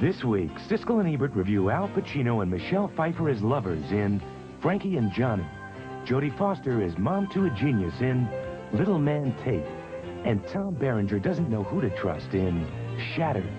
This week, Siskel and Ebert review Al Pacino and Michelle Pfeiffer as lovers in Frankie and Johnny. Jodie Foster is mom to a genius in Little Man Tate. And Tom Berenger doesn't know who to trust in Shattered.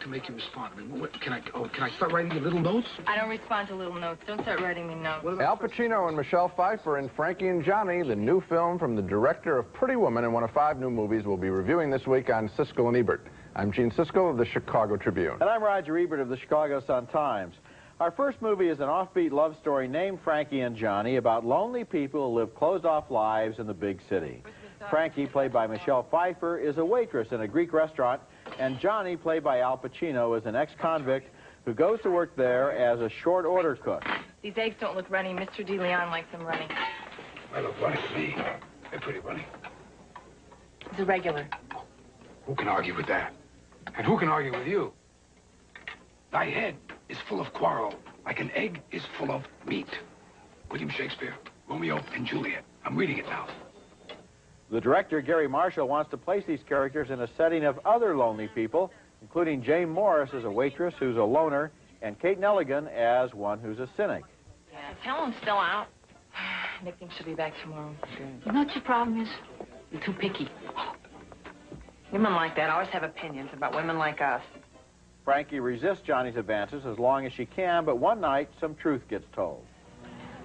To make you respond. I mean, can I start writing you little notes? I don't respond to little notes. Don't start writing me notes. Al Pacino and Michelle Pfeiffer in Frankie and Johnny, the new film from the director of Pretty Woman and one of 5 new movies we'll be reviewing this week on Siskel and Ebert. I'm Gene Siskel of the Chicago Tribune. And I'm Roger Ebert of the Chicago Sun-Times. Our first movie is an offbeat love story named Frankie and Johnny about lonely people who live closed-off lives in the big city. Frankie, played by Michelle Pfeiffer, is a waitress in a Greek restaurant, and Johnny, played by Al Pacino, is an ex-convict who goes to work there as a short-order cook. These eggs don't look runny. Mr. DeLeon likes them runny. They look runny to me. They're pretty runny. It's a regular. Who can argue with that? And who can argue with you? Thy head is full of quarrel, like an egg is full of meat. William Shakespeare, Romeo and Juliet. I'm reading it now. The director, Gary Marshall, wants to place these characters in a setting of other lonely people, including Jane Morris as a waitress who's a loner, and Kate Nelligan as one who's a cynic. Yeah, Helen's still out. Nick thinks she'll be back tomorrow. You know what your problem is? You're too picky. Women like that always have opinions about women like us. Frankie resists Johnny's advances as long as she can, but one night, some truth gets told.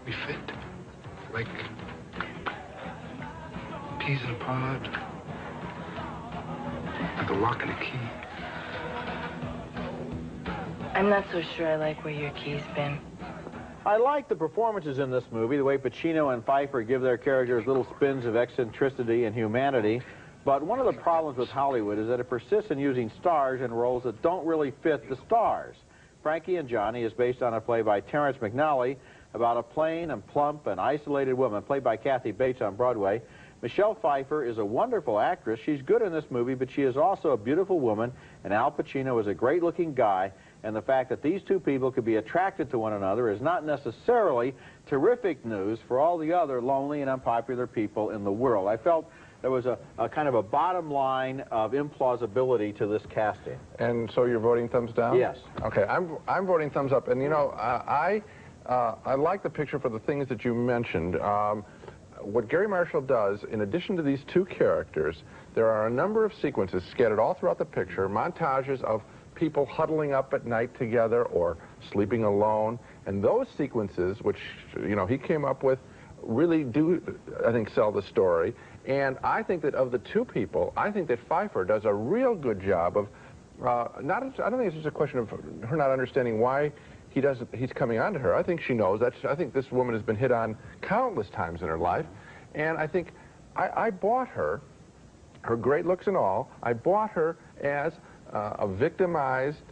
We fit like peas in a pod, like a lock and a key. I'm not so sure I like where your key's been. I like the performances in this movie, the way Pacino and Pfeiffer give their characters little spins of eccentricity and humanity. But one of the problems with Hollywood is that it persists in using stars in roles that don't really fit the stars. Frankie and Johnny is based on a play by Terrence McNally about a plain and plump and isolated woman, played by Kathy Bates on Broadway. Michelle Pfeiffer is a wonderful actress. She's good in this movie, but she is also a beautiful woman, and Al Pacino is a great-looking guy, and the fact that these two people could be attracted to one another is not necessarily terrific news for all the other lonely and unpopular people in the world. I felt there was a kind of a bottom line of implausibility to this casting. And so you're voting thumbs down? Yes. Okay, I'm voting thumbs up. And you know, I like the picture for the things that you mentioned. What Gary Marshall does, in addition to these two characters, there are a number of sequences scattered all throughout the picture, montages of people huddling up at night together or sleeping alone. And those sequences, which, you know, he came up with, really do, I think, sell the story. And I think that of the two people, I think that Pfeiffer does a real good job of, I don't think it's just a question of her not understanding why he's coming on to her. I think she knows that. I think this woman has been hit on countless times in her life. And I think I bought her great looks and all, I bought her as a victimized,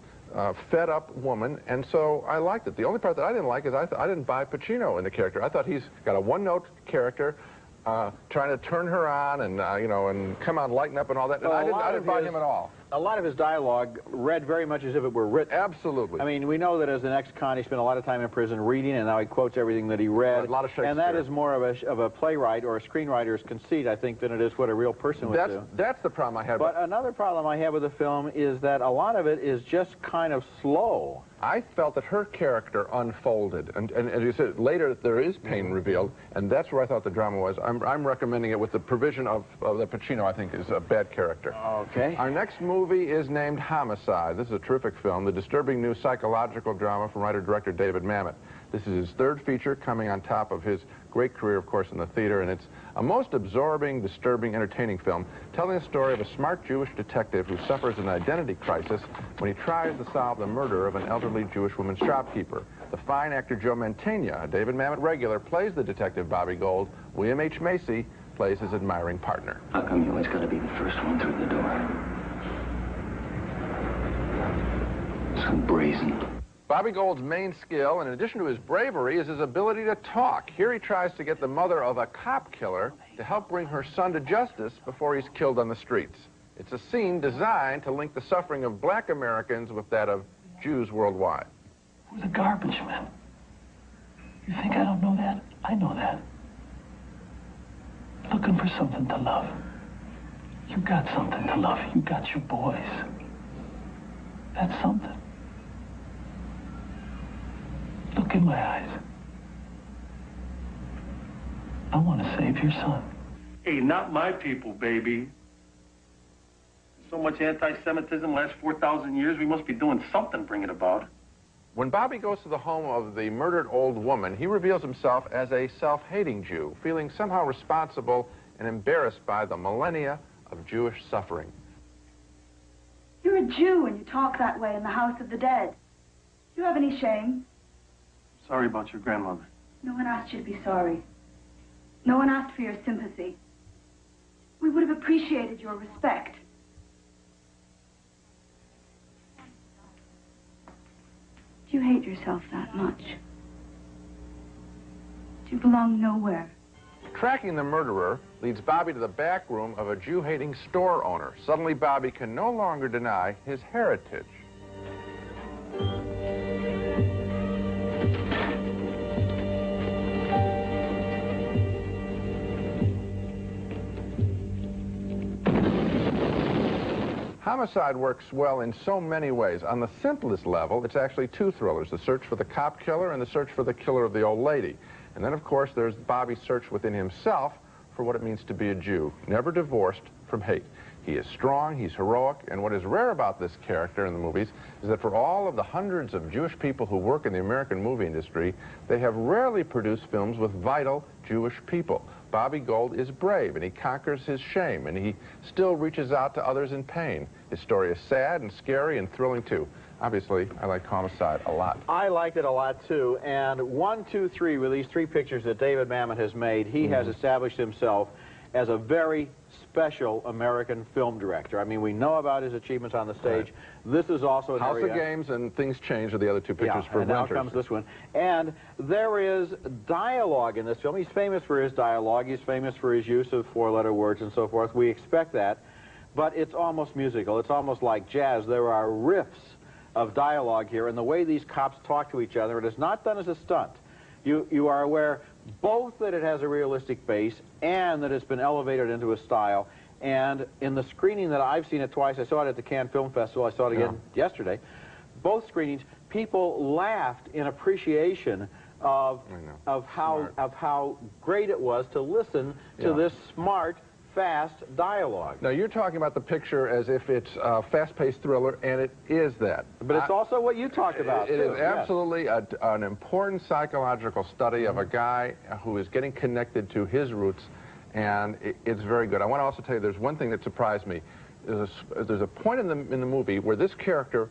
fed-up woman, and so I liked it. The only part that I didn't like is I didn't buy Pacino in the character. I thought he's got a one-note character, trying to turn her on and, you know, and come on, lighten up and all that. And I didn't buy him at all. A lot of his dialogue read very much as if it were written. Absolutely. I mean, we know that as an ex-con, he spent a lot of time in prison reading, and now he quotes everything that he read. A lot of Shakespeare. And that is more of a playwright or a screenwriter's conceit, I think, than it is what a real person would do. That's the problem I have. But another problem I have with the film is that a lot of it is just kind of slow. I felt that her character unfolded, and as you said, later there is pain revealed, and that's where I thought the drama was. I'm recommending it with the provision of the Pacino, I think, is a bad character. Okay. Our next movie is named Homicide. This is a terrific film, the disturbing new psychological drama from writer-director David Mamet. This is his third feature, coming on top of his great career, of course, in the theater, and it's a most absorbing, disturbing, entertaining film telling the story of a smart Jewish detective who suffers an identity crisis when he tries to solve the murder of an elderly Jewish woman shopkeeper. The fine actor Joe Mantegna, a David Mamet regular, plays the detective Bobby Gold William H. Macy plays his admiring partner. How come you always got to be the first one through the door? So brazen. Bobby Gold's main skill, in addition to his bravery, is his ability to talk. Here he tries to get the mother of a cop killer to help bring her son to justice before he's killed on the streets. It's a scene designed to link the suffering of black Americans with that of Jews worldwide. Who's a garbage man? You think I don't know that? I know that. Looking for something to love. You got something to love. You got your boys. That's something. Look in my eyes. I want to save your son. Hey, not my people, baby. So much anti-Semitism last 4,000 years, we must be doing something to bring it about. When Bobby goes to the home of the murdered old woman, he reveals himself as a self-hating Jew, feeling somehow responsible and embarrassed by the millennia of Jewish suffering. You're a Jew and you talk that way in the house of the dead. Do you have any shame? Sorry about your grandmother. No one asked you to be sorry. No one asked for your sympathy. We would have appreciated your respect. Do you hate yourself that much? Do you belong nowhere? Tracking the murderer leads Bobby to the back room of a Jew-hating store owner. Suddenly, Bobby can no longer deny his heritage. Homicide works well in so many ways. On the simplest level, it's actually two thrillers, the search for the cop killer and the search for the killer of the old lady. And then, of course, there's Bobby's search within himself for what it means to be a Jew, never divorced from hate. He is strong, he's heroic, and what is rare about this character in the movies is that for all of the hundreds of Jewish people who work in the American movie industry, they have rarely produced films with vital Jewish people. Bobby Gold is brave, and he conquers his shame, and he still reaches out to others in pain. His story is sad and scary and thrilling, too. Obviously, I like Homicide a lot. I liked it a lot, too, and 1, 2, 3, with these three pictures that David Mamet has made, he has established himself as a very special American film director. I mean, we know about his achievements on the stage. Right. This is also an House area... of Games and Things Change are the other two pictures for and now renters. comes this one. And there is dialogue in this film. He's famous for his dialogue. He's famous for his use of four-letter words and so forth. We expect that. But it's almost musical. It's almost like jazz. There are riffs of dialogue here, and the way these cops talk to each other, it is not done as a stunt. You are aware both that it has a realistic base and that it's been elevated into a style. And in the screening that I've seen it twice, I saw it at the Cannes Film Festival, I saw it again yesterday, both screenings, people laughed in appreciation of how great it was to listen to this smart, fast dialogue. Now, you're talking about the picture as if it's a fast-paced thriller, and it is that. But it's also what you talked about, It too. is absolutely an important psychological study of a guy who is getting connected to his roots, and it's very good. I want to also tell you there's one thing that surprised me. There's a point in the movie where this character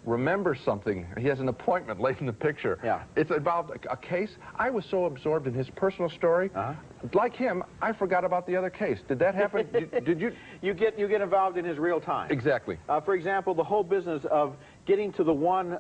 remembers something. He has an appointment late in the picture. Yeah. It's involved a case. I was so absorbed in his personal story. Like him, I forgot about the other case. Did that happen? did you? You get involved in his real time. Exactly. For example, the whole business of getting to the one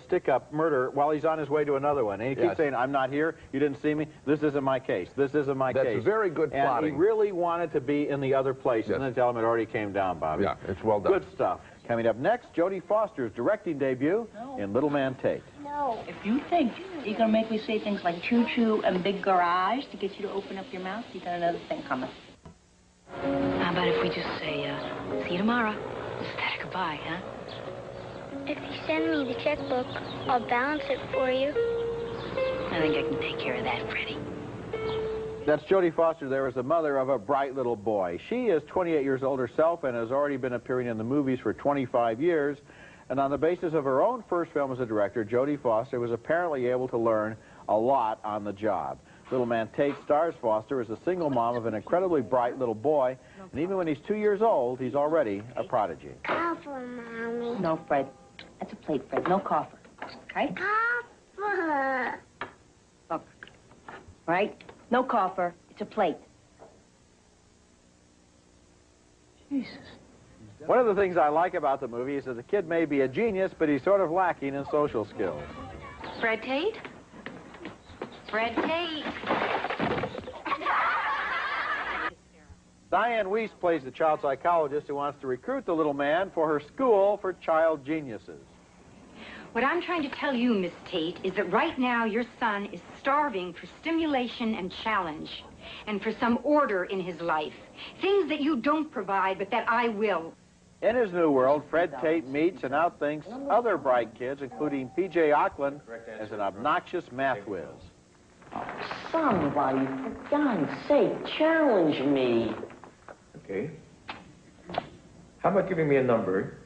stick-up murder while he's on his way to another one. And he keeps saying, I'm not here, you didn't see me, this isn't my case, this isn't my case. That's very good plotting. And he really wanted to be in the other place, and then tell him it already came down, Bobby. Yeah, it's well done. Good stuff. Coming up next, Jodie Foster's directing debut in Little Man Tate. No. If you think you're going to make me say things like choo-choo and big garage to get you to open up your mouth, you got another thing coming. How about if we just say, see you tomorrow? Instead of goodbye, huh? If you send me the checkbook, I'll balance it for you. I think I can take care of that, Freddie. That's Jodie Foster there as the mother of a bright little boy. She is 28 years old herself and has already been appearing in the movies for 25 years. And on the basis of her own first film as a director, Jodie Foster was apparently able to learn a lot on the job. Little Man Tate stars Foster as a single mom of an incredibly bright little boy. And even when he's 2 years old, he's already a prodigy. Coffer, Mommy. No, Fred. That's a plate, Fred. No coffer. Okay? Coffer. Look. Right? No coffer. It's a plate. Jesus. One of the things I like about the movie is that the kid may be a genius, but he's sort of lacking in social skills. Fred Tate? Fred Tate. Diane Weiss plays the child psychologist who wants to recruit the little man for her school for child geniuses. What I'm trying to tell you, Miss Tate, is that right now your son is starving for stimulation and challenge, and for some order in his life. Things that you don't provide, but that I will. In his new world, Fred Tate meets and outthinks other bright kids, including P.J. Auckland as an obnoxious math whiz. Somebody, for God's sake, challenge me. Okay. How about giving me a number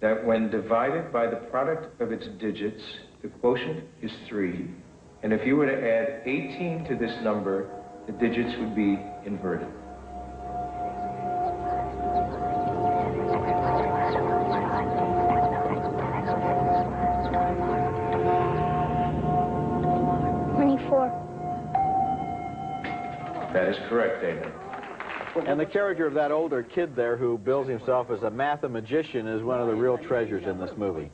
that when divided by the product of its digits, the quotient is 3, and if you were to add 18 to this number, the digits would be inverted. That is correct, David. And the character of that older kid there who bills himself as a mathematician is one of the real treasures in this movie.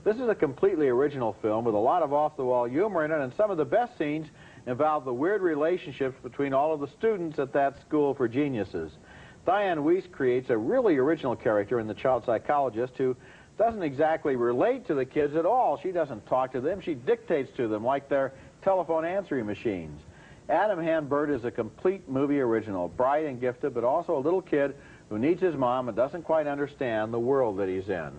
This is a completely original film with a lot of off-the-wall humor in it, and some of the best scenes involve the weird relationships between all of the students at that school for geniuses. Diane Weiss creates a really original character in the child psychologist who doesn't exactly relate to the kids at all. She doesn't talk to them. She dictates to them like they're telephone answering machines. Adam Han-Burt is a complete movie original, bright and gifted, but also a little kid who needs his mom and doesn't quite understand the world that he's in.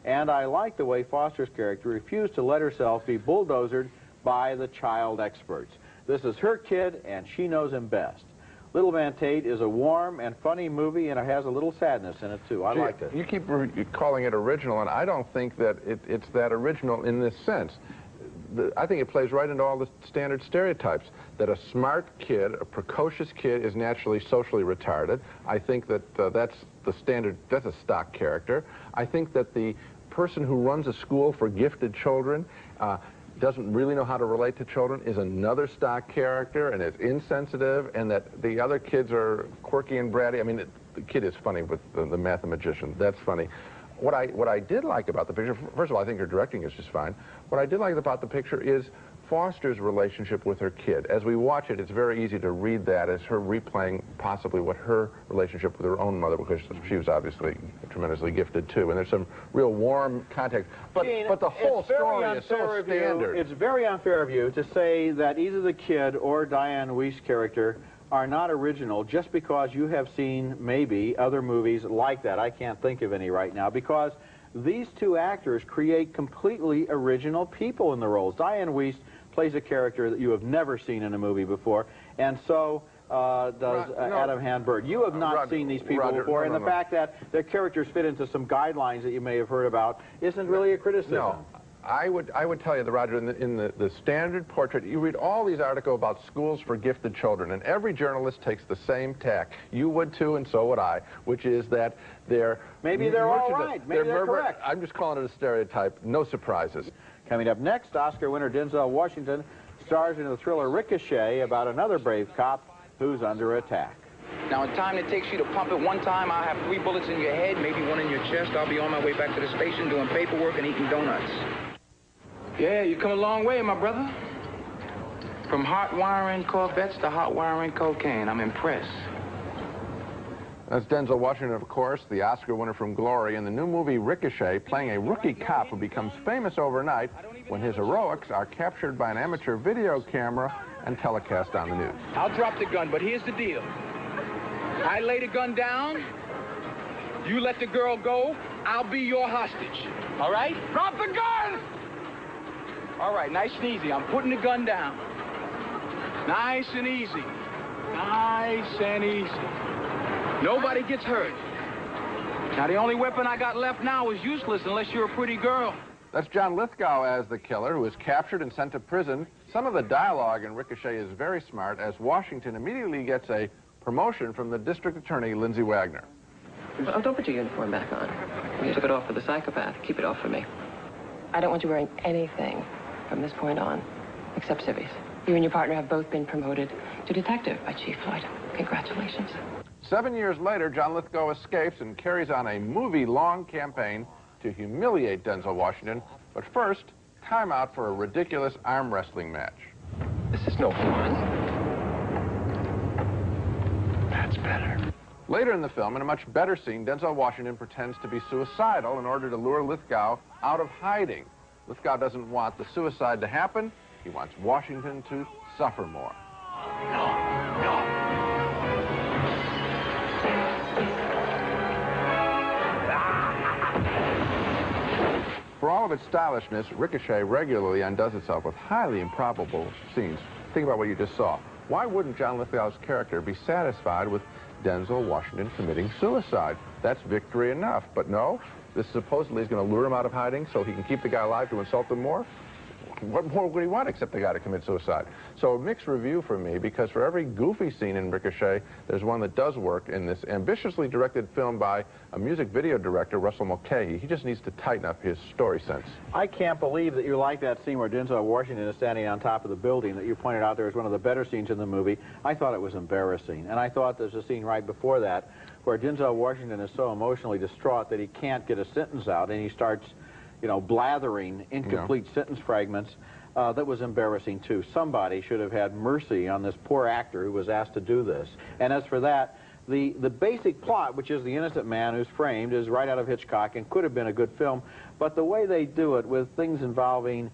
And I like the way Foster's character refused to let herself be bulldozered by the child experts. This is her kid, and she knows him best. Little Man Tate is a warm and funny movie, and it has a little sadness in it, too. I liked it. You keep calling it original, and I don't think that it's that original in this sense. I think it plays right into all the standard stereotypes, that a smart kid, a precocious kid, is naturally socially retarded. I think that that's the standard, that's a stock character. I think that the person who runs a school for gifted children doesn't really know how to relate to children is another stock character and is insensitive, and that the other kids are quirky and bratty. I mean, the kid is funny with the mathematician. That's funny. What I did like about the picture, first of all, I think her directing is just fine. What I did like about the picture is Foster's relationship with her kid. As we watch it, it's very easy to read that as her replaying possibly what her relationship with her own mother, because she was obviously tremendously gifted too, and there's some real warm context. But the whole story is so standard. It's very unfair of you to say that either the kid or Diane Weiss' character are not original just because you have seen maybe other movies like that. I can't think of any right now, because these two actors create completely original people in the roles. Diane Weiss plays a character that you have never seen in a movie before, and so does Adam Han-Burt. You have not seen these people before, and the fact that their characters fit into some guidelines that you may have heard about isn't really a criticism. No. I would tell you that, Roger, in the standard portrait, you read all these articles about schools for gifted children, and every journalist takes the same tack. You would too, and so would I, which is that they're... Maybe they're all right. Maybe they're correct. I'm just calling it a stereotype. No surprises. Coming up next, Oscar winner Denzel Washington stars in the thriller Ricochet about another brave cop who's under attack. Now, in time it takes you to pump it one time, I'll have 3 bullets in your head, maybe 1 in your chest. I'll be on my way back to the station doing paperwork and eating donuts. Yeah, you come a long way, my brother. From hot wiring Corvettes to hot wiring cocaine. I'm impressed. That's Denzel Washington, of course, the Oscar winner from Glory, in the new movie Ricochet, playing a rookie cop who becomes famous overnight when his heroics are captured by an amateur video camera and telecast on the news. I'll drop the gun, but here's the deal. I lay the gun down, you let the girl go, I'll be your hostage. All right? Drop the gun! All right, nice and easy. I'm putting the gun down. Nice and easy. Nice and easy. Nobody gets hurt. Now, the only weapon I got left now is useless unless you're a pretty girl. That's John Lithgow as the killer, who is captured and sent to prison. Some of the dialogue in Ricochet is very smart, as Washington immediately gets a promotion from the district attorney, Lindsay Wagner. Well, don't put your uniform back on. You took it off for the psychopath. Keep it off for me. I don't want you wearing anything from this point on, except civvies. You and your partner have both been promoted to detective by Chief Floyd. Congratulations. 7 years later, John Lithgow escapes and carries on a movie-long campaign to humiliate Denzel Washington. But first, time out for a ridiculous arm wrestling match. This is no fun. That's better. Later in the film, in a much better scene, Denzel Washington pretends to be suicidal in order to lure Lithgow out of hiding. Lithgow doesn't want the suicide to happen. He wants Washington to suffer more. For all of its stylishness, Richochet regularly undoes itself with highly improbable scenes. Think about what you just saw. Why wouldn't John Lithgow's character be satisfied with Denzel Washington committing suicide? That's victory enough. But no, this supposedly is going to lure him out of hiding so he can keep the guy alive to insult him more? What more would he want except the guy to commit suicide? So a mixed review for me, because for every goofy scene in Ricochet, there's one that does work in this ambitiously directed film by a music video director, Russell Mulcahy. He just needs to tighten up his story sense. I can't believe that you like that scene where Denzel Washington is standing on top of the building that you pointed out there as one of the better scenes in the movie. I thought it was embarrassing. And I thought there's a scene right before that where Denzel Washington is so emotionally distraught that he can't get a sentence out, and he starts, you know, blathering incomplete sentence fragments. That was embarrassing, too. Somebody should have had mercy on this poor actor who was asked to do this. And as for that, the basic plot, which is the innocent man who's framed, is right out of Hitchcock and could have been a good film. But the way they do it with things involving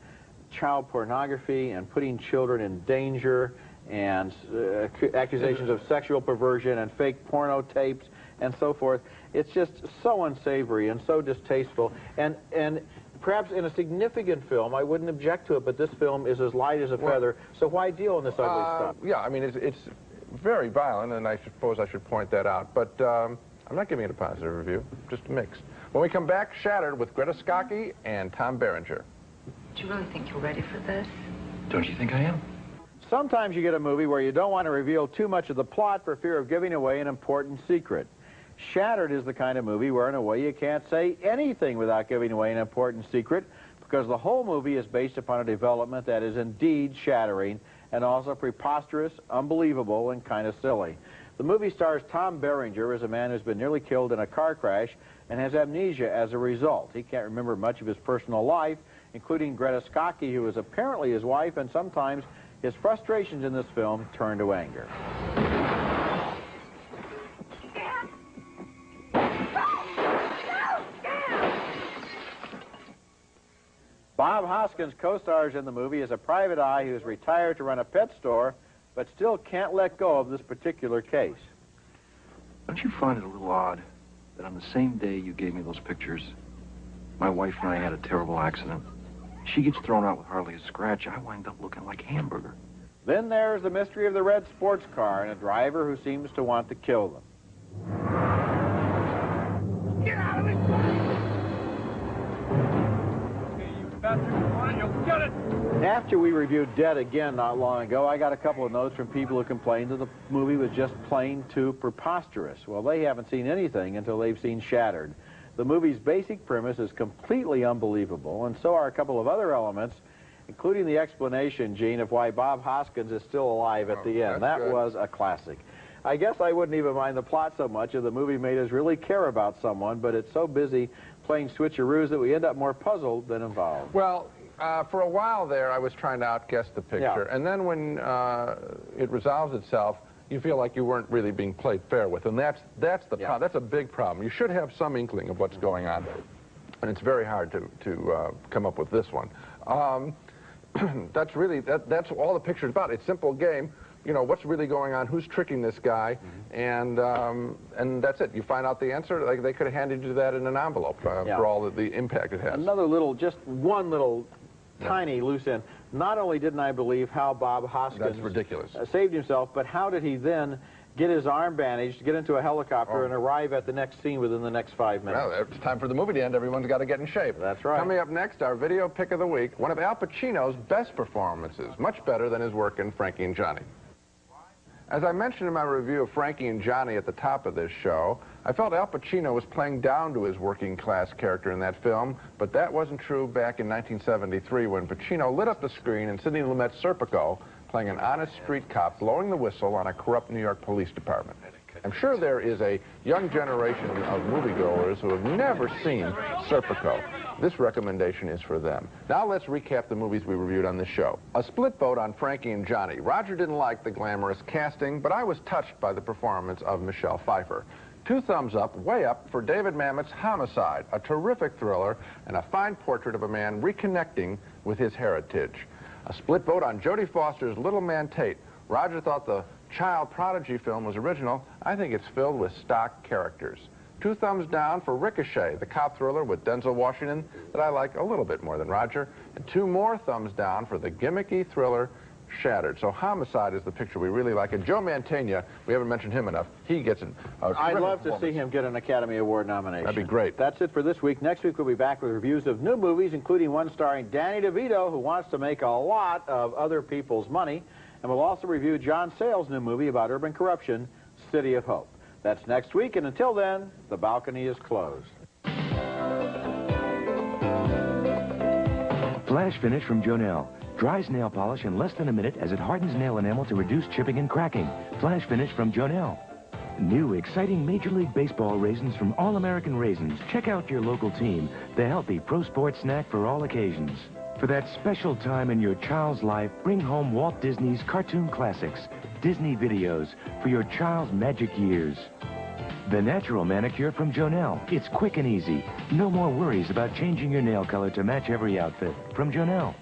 child pornography and putting children in danger and accusations of sexual perversion and fake porno tapes and so forth, it's just so unsavory and so distasteful. And perhaps in a significant film, I wouldn't object to it, but this film is as light as a feather, so why deal in this ugly stuff? Yeah, I mean, it's very violent, and I suppose I should point that out, but I'm not giving it a positive review, just mixed. When we come back, Shattered with Greta Scacchi and Tom Berenger. Do you really think you're ready for this? Don't you think I am? Sometimes you get a movie where you don't want to reveal too much of the plot for fear of giving away an important secret. Shattered is the kind of movie where, in a way, you can't say anything without giving away an important secret, because the whole movie is based upon a development that is indeed shattering and also preposterous, unbelievable, and kind of silly. The movie stars Tom Berenger as a man who's been nearly killed in a car crash and has amnesia as a result. He can't remember much of his personal life, including Greta Scacchi, who is apparently his wife, and sometimes his frustrations in this film turn to anger. Bob Hoskins co-stars in the movie as a private eye who is retired to run a pet store, but still can't let go of this particular case. Don't you find it a little odd that on the same day you gave me those pictures, my wife and I had a terrible accident? She gets thrown out with hardly a scratch. I wind up looking like hamburger. Then there's the mystery of the red sports car and a driver who seems to want to kill them. Get out of it! After we reviewed Dead Again not long ago, I got a couple of notes from people who complained that the movie was just plain too preposterous. Well, they haven't seen anything until they've seen Shattered. The movie's basic premise is completely unbelievable, and so are a couple of other elements, including the explanation, Gene, of why Bob Hoskins is still alive at the end. That was a classic. I guess I wouldn't even mind the plot so much if the movie made us really care about someone, but it's so busy playing switcheroos that we end up more puzzled than involved. Well, for a while there, I was trying to outguess the picture, and then when it resolves itself, you feel like you weren't really being played fair with, and that's the problem. That's a big problem. You should have some inkling of what's going on, and it's very hard to come up with this one. That's really that's all the picture's about. It's a simple game. You know, what's really going on, who's tricking this guy, and that's it. You find out the answer. Like, they could have handed you that in an envelope for all the impact it has. Another little, just one little tiny loose end. Not only didn't I believe how Bob Hoskins That's ridiculous. Saved himself, but how did he then get his arm bandaged, get into a helicopter, and arrive at the next scene within the next 5 minutes? Well, it's time for the movie to end. Everyone's got to get in shape. That's right. Coming up next, our video pick of the week, one of Al Pacino's best performances, much better than his work in Frankie and Johnny. As I mentioned in my review of Frankie and Johnny at the top of this show, I felt Al Pacino was playing down to his working-class character in that film, but that wasn't true back in 1973 when Pacino lit up the screen in Sidney Lumet's Serpico playing an honest street cop blowing the whistle on a corrupt New York police department. I'm sure there is a young generation of moviegoers who have never seen Serpico. This recommendation is for them. Now let's recap the movies we reviewed on this show. A split vote on Frankie and Johnny. Roger didn't like the glamorous casting, but I was touched by the performance of Michelle Pfeiffer. 2 thumbs up, way up, for David Mamet's Homicide, a terrific thriller and a fine portrait of a man reconnecting with his heritage. A split vote on Jodie Foster's Little Man Tate. Roger thought the child prodigy film was original. I think it's filled with stock characters. 2 thumbs down for Ricochet, the cop thriller with Denzel Washington that I like a little bit more than Roger. And 2 more thumbs down for the gimmicky thriller Shattered. So Homicide is the picture we really like. And Joe Mantegna, we haven't mentioned him enough. He gets I'd love to see him get an Academy Award nomination. That'd be great. That's it for this week. Next week we'll be back with reviews of new movies, including one starring Danny DeVito, who wants to make a lot of other people's money. And we'll also review John Sayles' new movie about urban corruption, City of Hope. That's next week, and until then, the balcony is closed. Flash finish from Jonelle. Dries nail polish in less than a minute as it hardens nail enamel to reduce chipping and cracking. Flash finish from Jonelle. New exciting Major League Baseball raisins from All American Raisins. Check out your local team, the healthy pro sports snack for all occasions. For that special time in your child's life, bring home Walt Disney's cartoon classics, Disney videos, for your child's magic years. The Natural Manicure from Jonelle. It's quick and easy. No more worries about changing your nail color to match every outfit. From Jonelle.